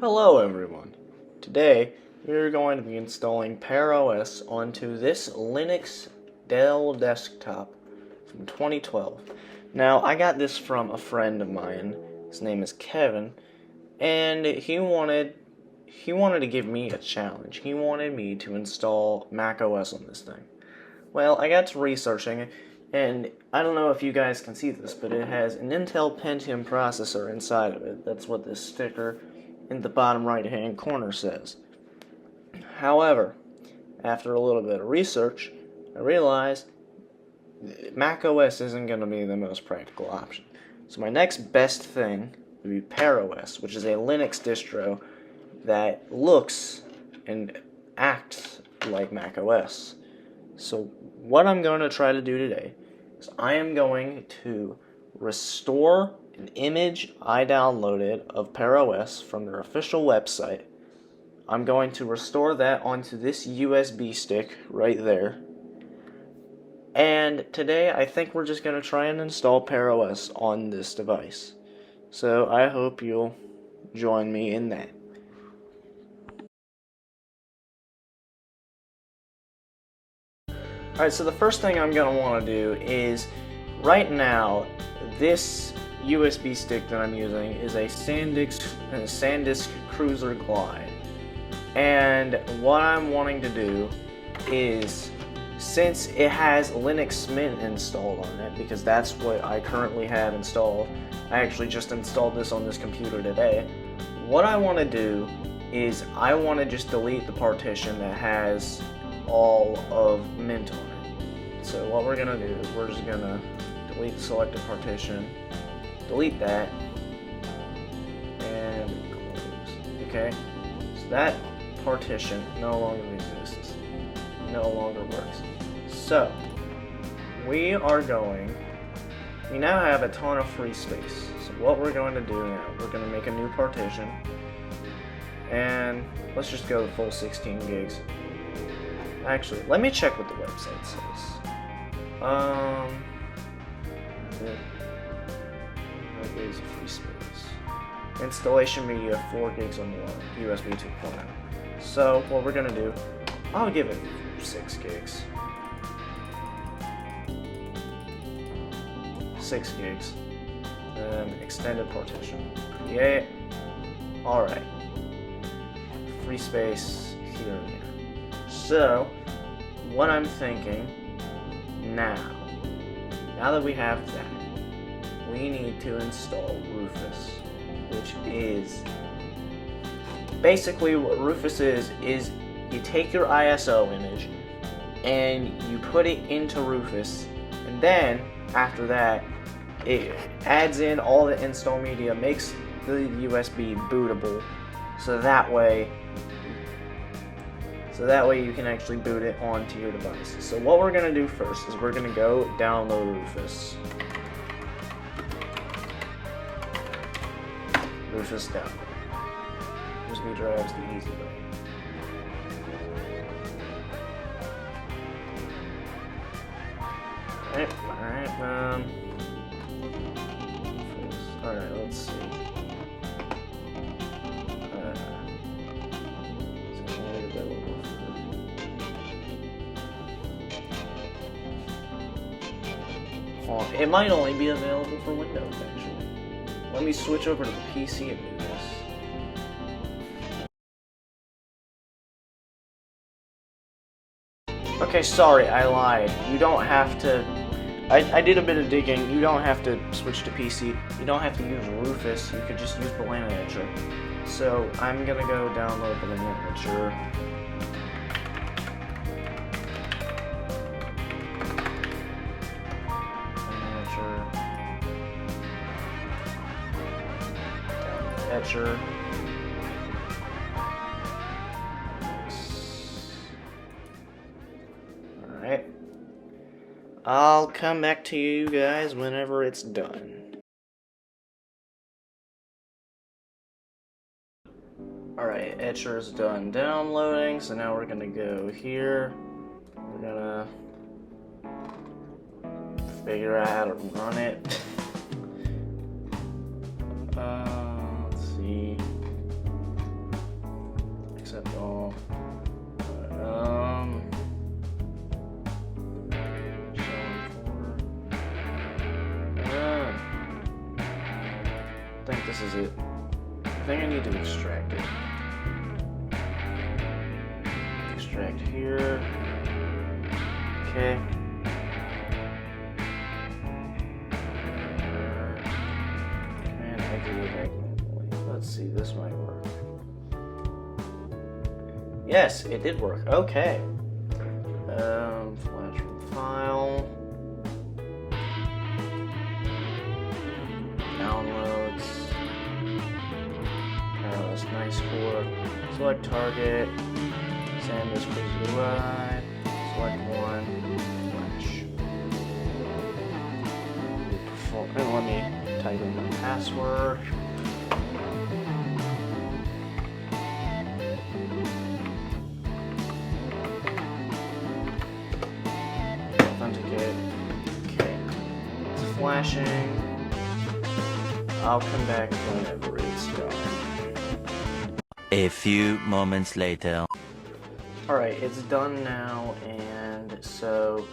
Hello everyone. Today we're going to be installing PearOS onto this Linux Dell desktop from 2012. Now I got this from a friend of mine. His name is Kevin, and he wanted to give me a challenge. He wanted me to install macOS on this thing. Well, I got to researching, and I don't know if you guys can see this, but it has an Intel Pentium processor inside of it. That's what this sticker in the bottom right hand corner says. However, after a little bit of research, I realized macOS isn't going to be the most practical option. So my next best thing would be PearOS, which is a Linux distro that looks and acts like macOS. So what I'm going to try to do today is I am going to restore an image I downloaded of PearOS from their official website. I'm going to restore that onto this USB stick right there. And today I think we're just going to try and install PearOS on this device. So I hope you'll join me in that. Alright, so the first thing I'm going to want to do is, right now, this USB stick that I'm using is a SanDisk Cruiser Glide. And what I'm wanting to do is, since it has Linux Mint installed on it, because that's what I currently have installed, I actually just installed this on this computer today, what I want to do is I want to just delete the partition that has all of Mint on it. So what we're going to do is we're just going to delete the selected partition, delete that, and close. Okay, so that partition no longer exists, no longer works. So we now have a ton of free space. So what we're going to do now, we're going to make a new partition, and let's just go full 16 gigs. Actually, let me check what the website says. That is free space. Installation media 4 gigs or more, USB 2.0. So what we're gonna do, I'll give it 6 gigs. 6 gigs. Extended partition. Create. Alright. Free space here and here. So, what I'm thinking now that we have that, we need to install Rufus, which is basically what Rufus is you take your ISO image and you put it into Rufus, and then after that it adds in all the install media, makes the USB bootable, so that way you can actually boot it onto your device. So what we're going to do first is we're going to go download Rufus. Rufus download. USB drive's the easy way. Alright, let's see. It might only be available for Windows, actually. Let me switch over to the PC and do this. Okay, sorry, I lied. You don't have to... I did a bit of digging. You don't have to switch to PC. You don't have to use Rufus. You could just use Banana Etcher. So, I'm gonna go download Banana Etcher. Etcher. Alright. I'll come back to you guys whenever it's done. Alright, Etcher's done downloading, so now we're gonna go here. We're gonna figure out how to run it. Let's see. accept all. I think this is it. I think I need to extract it. Extract here. Okay. And exit it manually. Let's see, this might work. Yes, it did work. Okay. Flash from file. Downloads. PearOS nice core. Select target. SanDisk crazy ride. Select one. Flash. And let me type in my password. Authenticate. Okay. It's flashing. I'll come back whenever it's done. A few moments later. Alright, it's done now, and so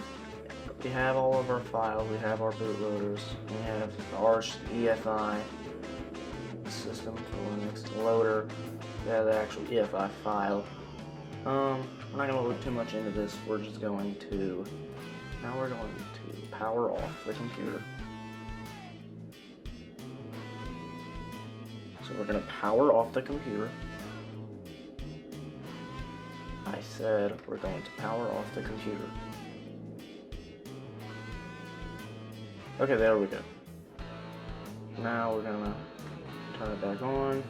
we have all of our files, we have our bootloaders, we have our EFI system for Linux loader, we have the actual EFI file. We're not going to look too much into this, we're just going to, now we're going to power off the computer. So we're going to power off the computer. I said we're going to power off the computer. Okay, there we go. Now we're gonna turn it back on.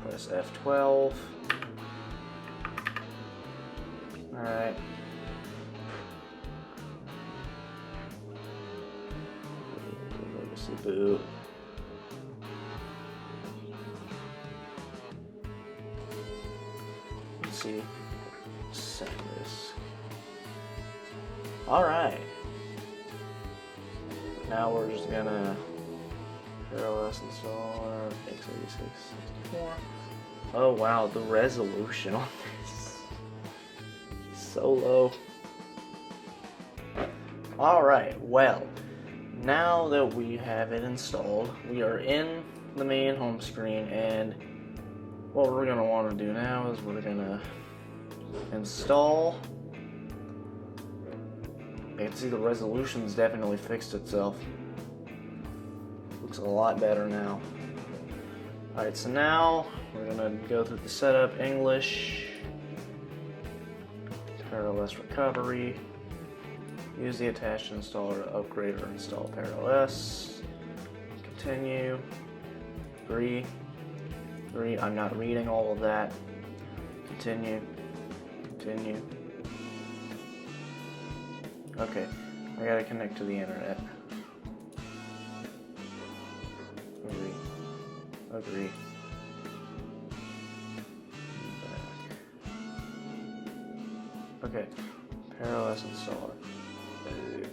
Press F12. Alright. Legacy boot. See, SanDisk. Alright. Now we're just gonna PearOS installer x86-64. Oh wow, the resolution on this so low. Alright, well, now that we have it installed, we are in the main home screen, and what we're going to want to do now is we're going to install. You can see the resolution's definitely fixed itself. Looks a lot better now. Alright, so now we're going to go through the setup, English, PearOS recovery, use the attached installer to upgrade or install PearOS, continue, agree. I'm not reading all of that. Continue. Continue. Okay, I gotta connect to the internet. Agree. Agree. Back. Okay, PearOS installer.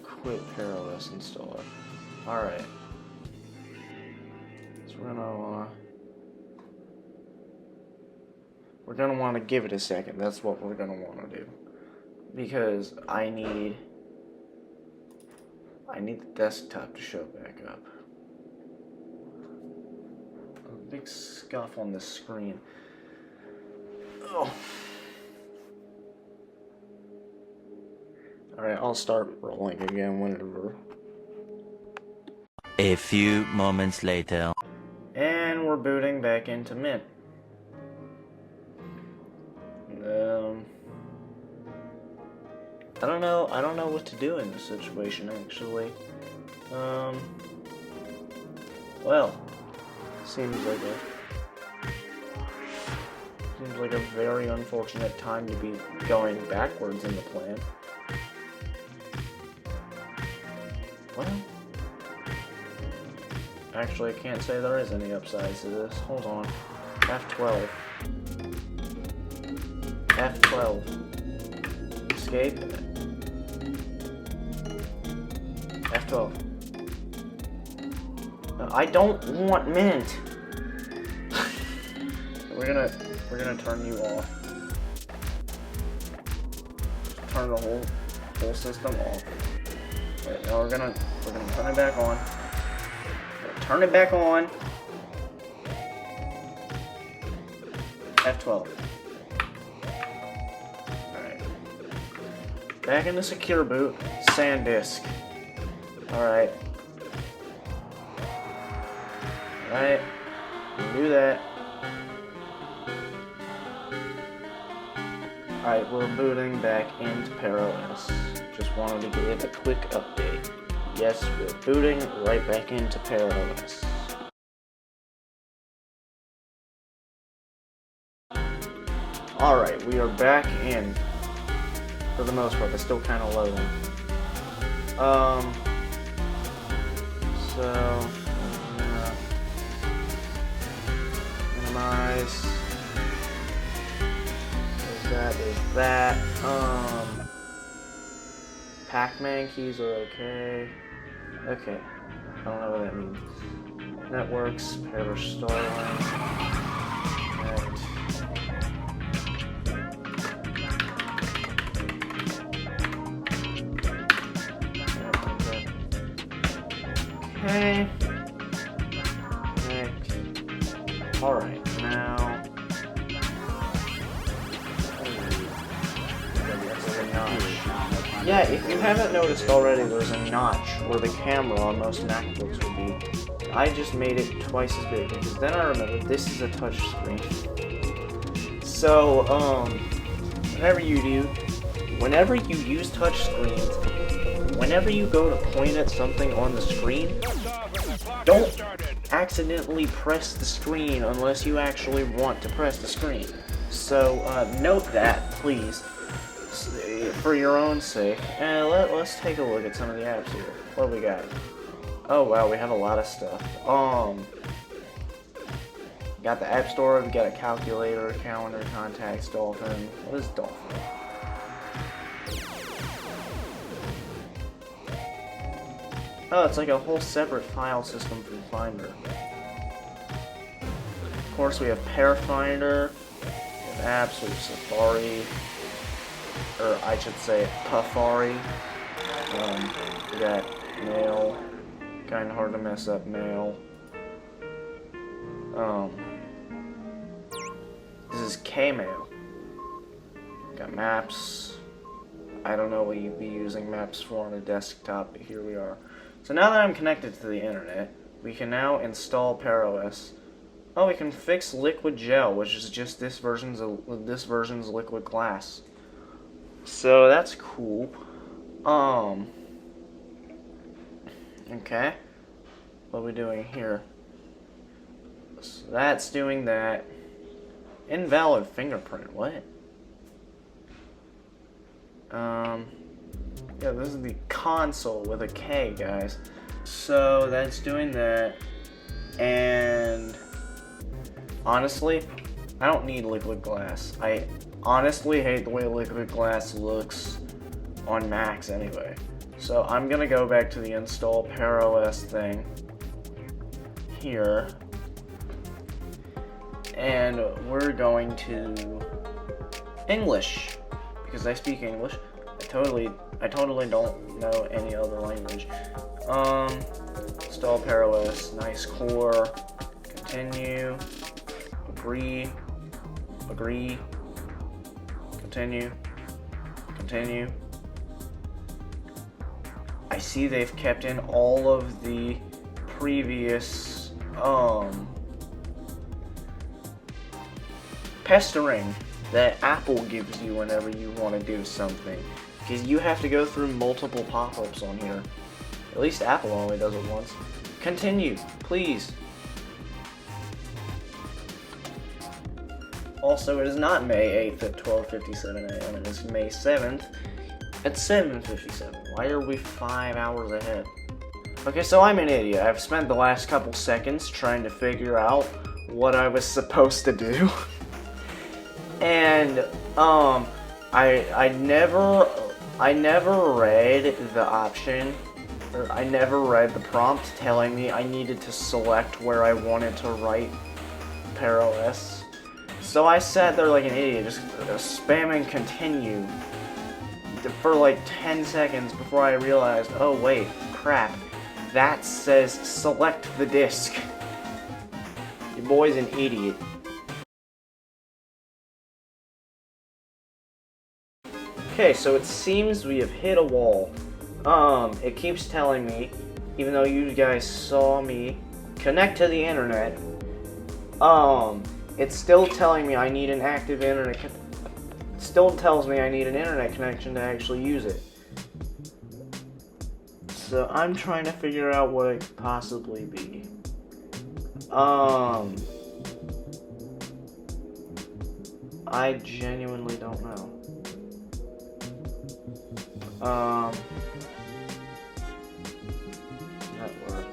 Quit PearOS installer. Alright. So we're gonna want to give it a second. That's what we're gonna want to do, because I need the desktop to show back up. A big scuff on the screen. Oh. All right, I'll start rolling again whenever. A few moments later. And we're booting back into Mint. I don't know what to do in this situation, actually. Well, seems like a very unfortunate time to be going backwards in the plan. Well, actually, I can't say there is any upsides to this. Hold on. F12. F12. Escape. F12. No, I don't want Mint. we're gonna turn you off. Turn the whole system off. Wait, now we're gonna turn it back on. Turn it back on. F12. Alright. Back into secure boot. SanDisk. Alright. Alright. Do that. Alright, we're booting back into PearOS. Just wanted to give a quick update. Yes, we're booting right back into PearOS. Alright, we are back in. For the most part, it's still kind of loading. So, minimize. There's that. Pac-Man keys are okay. Okay. I don't know what that means. Networks, pair Starlink. Okay. Alright, now. Yeah, if you haven't noticed already, there's a notch where the camera on most MacBooks would be. I just made it twice as big because then I remembered this is a touch screen. So, whenever you use touch screens, whenever you go to point at something on the screen, don't accidentally press the screen unless you actually want to press the screen. So, note that, please. For your own sake. And let's take a look at some of the apps here. What do we got? Oh wow, we have a lot of stuff. Got the App Store, we got a calculator, calendar, contacts, Dolphin. What is Dolphin? Oh, it's like a whole separate file system from Finder. Of course, we have Pairfinder, we have apps, we have Safari. Or I should say Pafari. We got Mail. Kinda hard to mess up Mail. This is Kmail. Got Maps. I don't know what you'd be using Maps for on a desktop, but here we are. So now that I'm connected to the internet, we can now install PearOS. Oh, we can fix Liquid Gel, which is just this version's Liquid Glass. So that's cool. Okay. What are we doing here? So that's doing that. Invalid fingerprint. What? Yeah, this is the console with a K, guys. So that's doing that. And honestly, I don't need Liquid Glass. I honestly hate the way Liquid Glass looks on Macs anyway. So I'm gonna go back to the install PearOS thing here. And we're going to English because I speak English. I totally don't know any other language. Install PearOS, nice core, continue, agree, continue. I see they've kept in all of the previous pestering that Apple gives you whenever you want to do something, because you have to go through multiple pop-ups on here. At least Apple only does it once. Continue, please. Also, it is not May 8th at 12:57 a.m. It is May 7th at 7:57. Why are we 5 hours ahead? Okay, so I'm an idiot. I've spent the last couple seconds trying to figure out what I was supposed to do. And I never read the option, or I never read the prompt telling me I needed to select where I wanted to write PearOS. So I sat there like an idiot, just spamming continue for like 10 seconds before I realized, oh wait, crap, that says select the disk. Your boy's an idiot. Okay, so it seems we have hit a wall. It keeps telling me, even though you guys saw me connect to the internet, it's still telling me I need an active internet. Still tells me I need an internet connection to actually use it. So I'm trying to figure out what it could possibly be. I genuinely don't know. Network.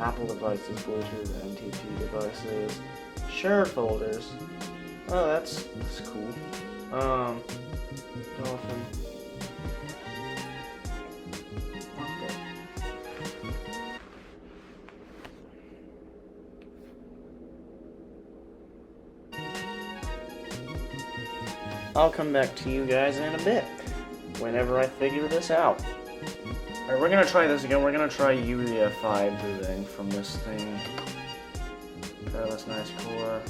Apple devices, Bluetooth, MTP devices, shared folders. Oh, that's cool. Dolphin. I'll come back to you guys in a bit, whenever I figure this out. Alright, we're gonna try this again. We're gonna try UEFI booting from this thing. PearOS nice core.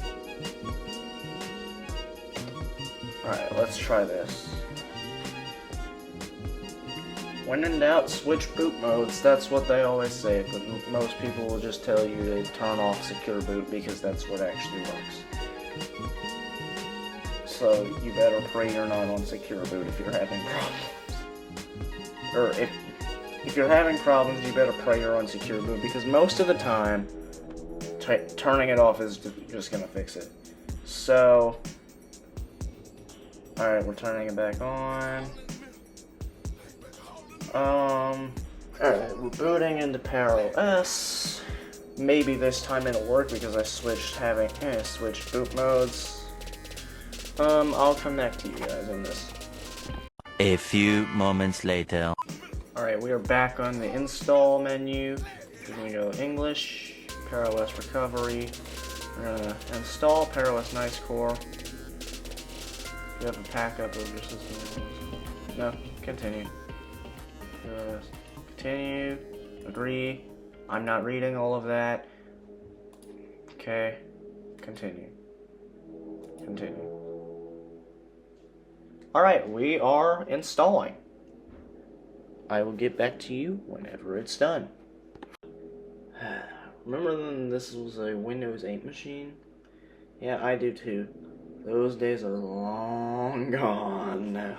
Alright, let's try this. When in doubt, switch boot modes. That's what they always say, but most people will just tell you to turn off secure boot because that's what actually works. So you better pray you're not on secure boot if you're having problems. Or if you're having problems, you better pray you're on secure boot because most of the time, turning it off is just gonna fix it. So, alright, we're turning it back on. Alright, we're booting into PearOS. Maybe this time it'll work because I switched boot modes. I'll connect to you guys in this. A few moments later. Alright, we are back on the install menu. We're gonna go English, PearOS recovery. We're gonna install PearOS nice core. You have a backup of your system. No, continue. PearOS. Continue. Agree. I'm not reading all of that. Okay. Continue. Continue. Alright, we are installing. I will get back to you whenever it's done. Remember when this was a Windows 8 machine? Yeah, I do too. Those days are long gone now.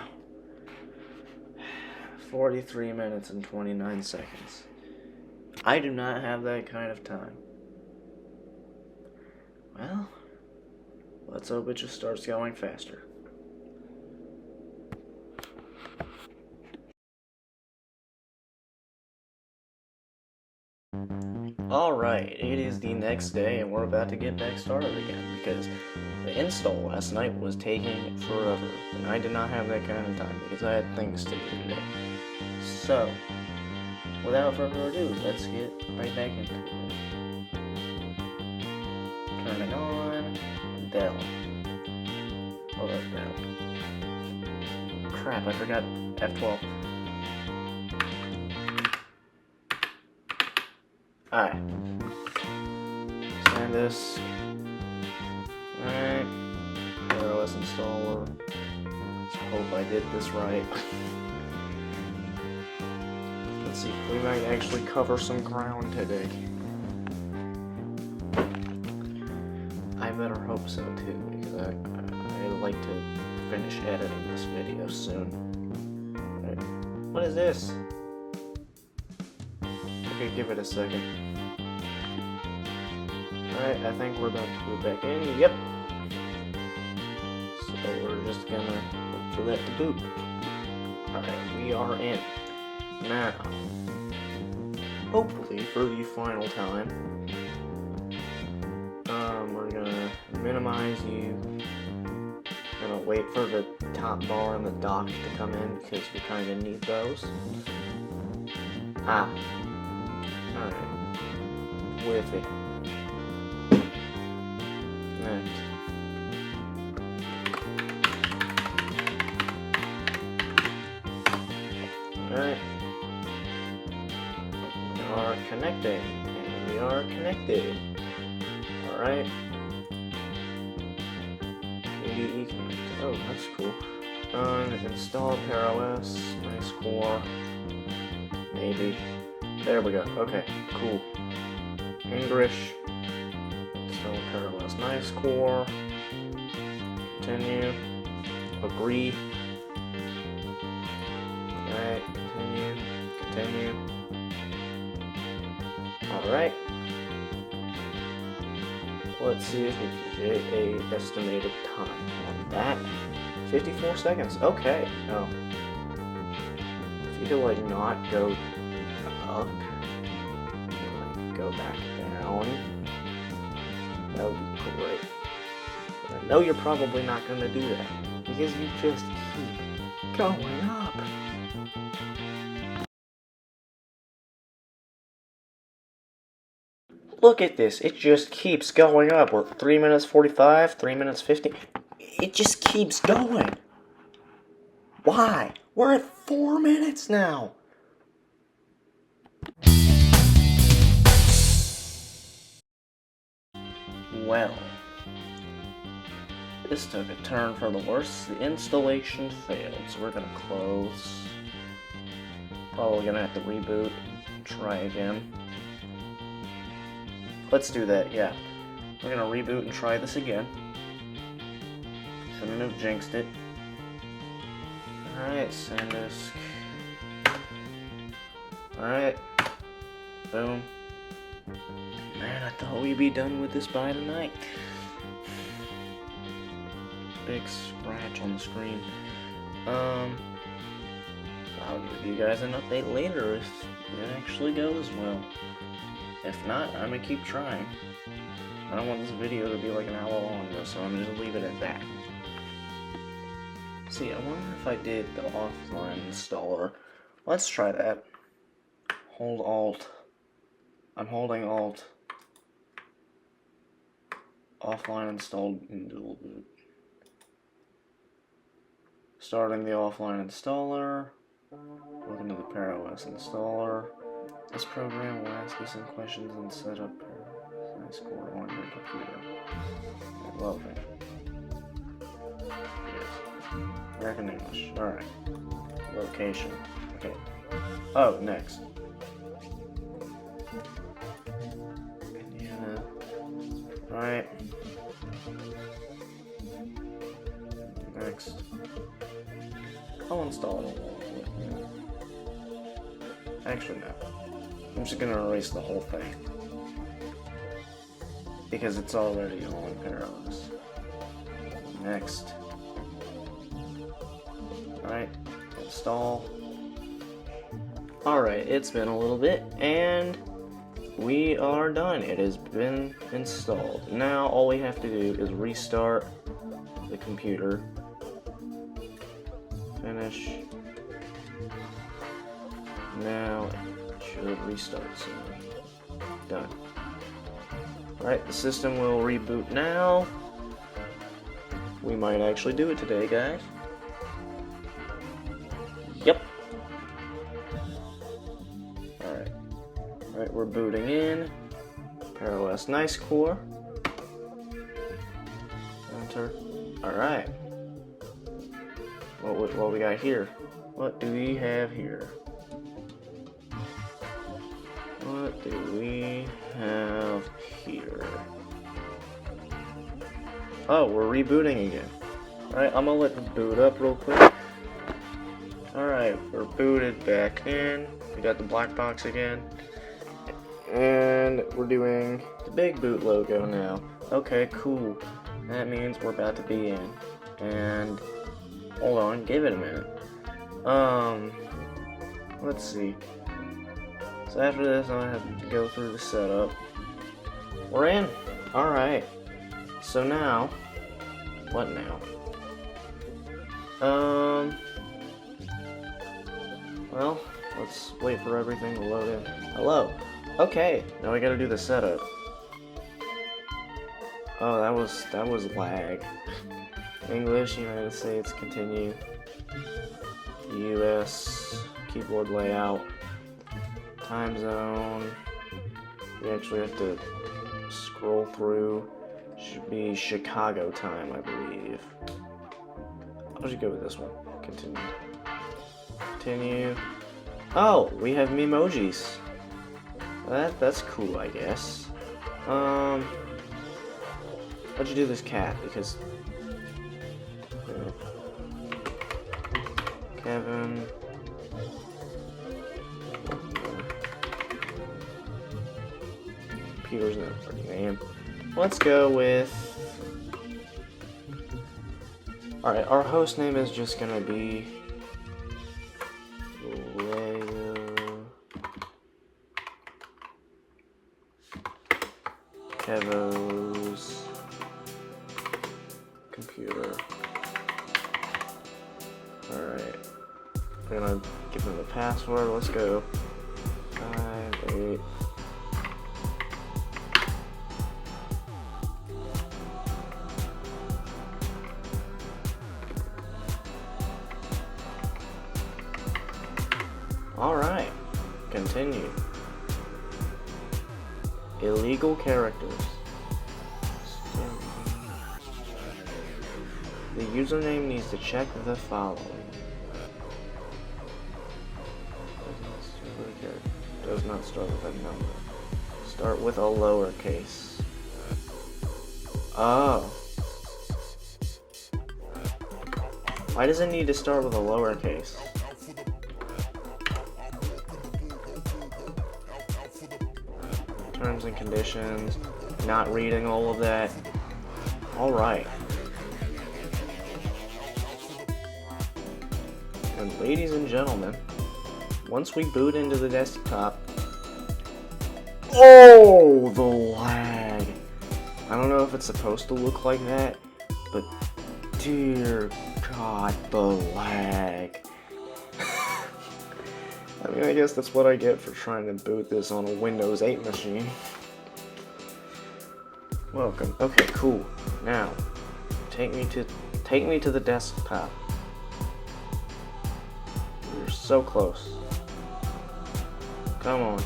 43 minutes and 29 seconds. I do not have that kind of time. Well, let's hope it just starts going faster. Alright, it is the next day and we're about to get back started again because the install last night was taking forever and I did not have that kind of time because I had things to do today. So, without further ado, let's get right back into it. Turning on Dell. Oh, that's Dell. Crap, I forgot F12. Alright. SanDisk. Alright. PearOS installer. Let's hope I did this right. Let's see, we might actually cover some ground today. I better hope so too, because I'd like to finish editing this video soon. Right. What is this? Okay, give it a second. Alright, I think we're about to go back in. Yep. So we're just gonna look for that to boot. Alright, we are in. Now, hopefully for the final time, we're gonna minimize you. Gonna wait for the top bar and the dock to come in because we kind of need those. Alright. With it. connecting, and we are connected. Alright. KDE connected. Oh, that's cool. Install PearOS. Nice core. Maybe. There we go. Okay, cool. English. Install PearOS. Nice core. Continue. Agree. Alright, continue. Alright. Let's see if we can get a estimated time on that. 54 seconds. Okay. Oh. If you could like not go up, like go back down, that would be great. But I know you're probably not gonna do that because you just keep going up. Look at this, it just keeps going up. We're 3 minutes 45, 3 minutes 50. It just keeps going. Why? We're at 4 minutes now. Well, this took a turn for the worse. The installation failed, so we're gonna close. Probably gonna have to reboot, try again. Let's do that, yeah. We're gonna reboot and try this again. Shouldn't have jinxed it. Alright, SanDisk. Alright. Boom. Man, I thought we'd be done with this by tonight. Big scratch on the screen. I'll give you guys an update later if it actually goes well. If not, I'm gonna keep trying. I don't want this video to be like an hour long though, so I'm just leave it at that. See, I wonder if I did the offline installer. Let's try that. Hold Alt. I'm holding Alt. Offline installed in dual boot. Starting the offline installer. Welcome to the PearOS installer. This program will ask you some questions and set up a score on your computer. I love it. Yes. American English. Alright. Location. Okay. Oh, next. Yeah. Alright. Next. I'll install it. Actually, no. I'm just gonna erase the whole thing. Because it's already on PearOS. Next. Alright, install. Alright, it's been a little bit, and we are done. It has been installed. Now, all we have to do is restart the computer. Finish. Now it should restart soon. Done. Alright, the system will reboot now. We might actually do it today, guys. Yep. Alright, we're booting in. PearOS nice core. Enter. Alright. What we got here? What do we have here? What do we have here? Oh, we're rebooting again. Alright, I'm gonna let it boot up real quick. Alright, we're booted back in. We got the black box again. And we're doing the big boot logo now. Okay, cool. That means we're about to be in. And hold on, give it a minute. Let's see. So after this, I have to go through the setup. We're in. Alright. So now, what now? Well, let's wait for everything to load in. Hello. Okay, now we gotta do the setup. Oh, that was lag. English, United States, continue. US, keyboard layout, time zone, You actually have to scroll through. Should be Chicago time, I believe. I'll just go with this one. Continue. Continue. Oh, we have memojis. That's cool, I guess. How'd you do this cat? Because Kevin. Peter's not a pretty name. Let's go with. Alright, our host name is just gonna be Kevo's computer. Alright. We're gonna give him the password. Let's go. 5, 8. Alright. Continue. Illegal characters. The username needs to check the following. Does not start with a number. Start with a lowercase. Oh. Why does it need to start with a lowercase? Terms and conditions. Not reading all of that. Alright. And ladies and gentlemen, once we boot into the desktop, oh, the lag. I don't know if it's supposed to look like that, but dear God, the lag. I mean, I guess that's what I get for trying to boot this on a Windows 8 machine. Welcome. Okay, cool. Now, take me to the desktop. We're so close. Come on.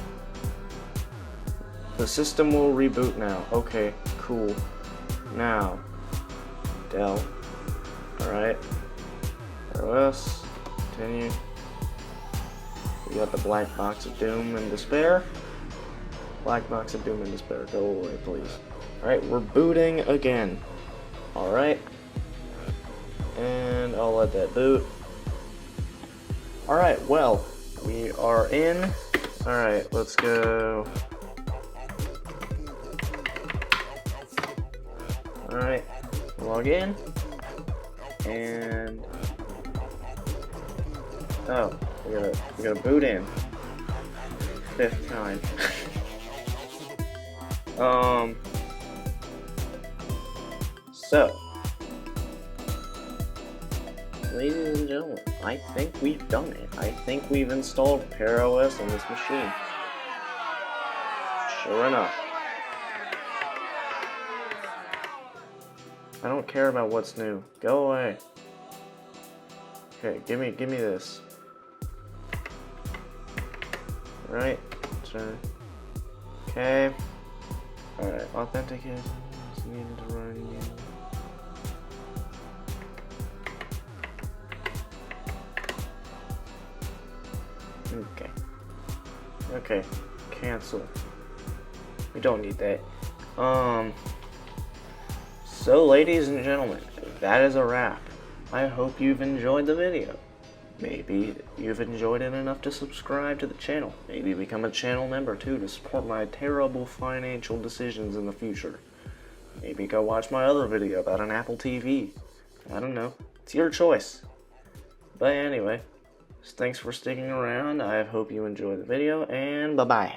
The system will reboot now. Okay, cool. Now, Dell. Alright. PearOS. Continue. We got the black box of doom and despair. Black box of doom and despair. Go away, please. Alright, we're booting again. Alright. And I'll let that boot. Alright, well, we are in. Alright, let's go. Alright, log in. And oh, we gotta boot in. 5th time. So, ladies and gentlemen, I think we've done it. I think we've installed PearOS on this machine. Sure enough. I don't care about what's new. Go away. Okay, give me this. Right. Turn. Okay. Alright, authentication is needed to run you. Okay. Okay. Cancel. We don't need that. So, ladies and gentlemen, that is a wrap. I hope you've enjoyed the video. Maybe you've enjoyed it enough to subscribe to the channel. Maybe become a channel member too to support my terrible financial decisions in the future. Maybe go watch my other video about an Apple TV. I don't know. It's your choice. But anyway, thanks for sticking around. I hope you enjoyed the video, and bye-bye.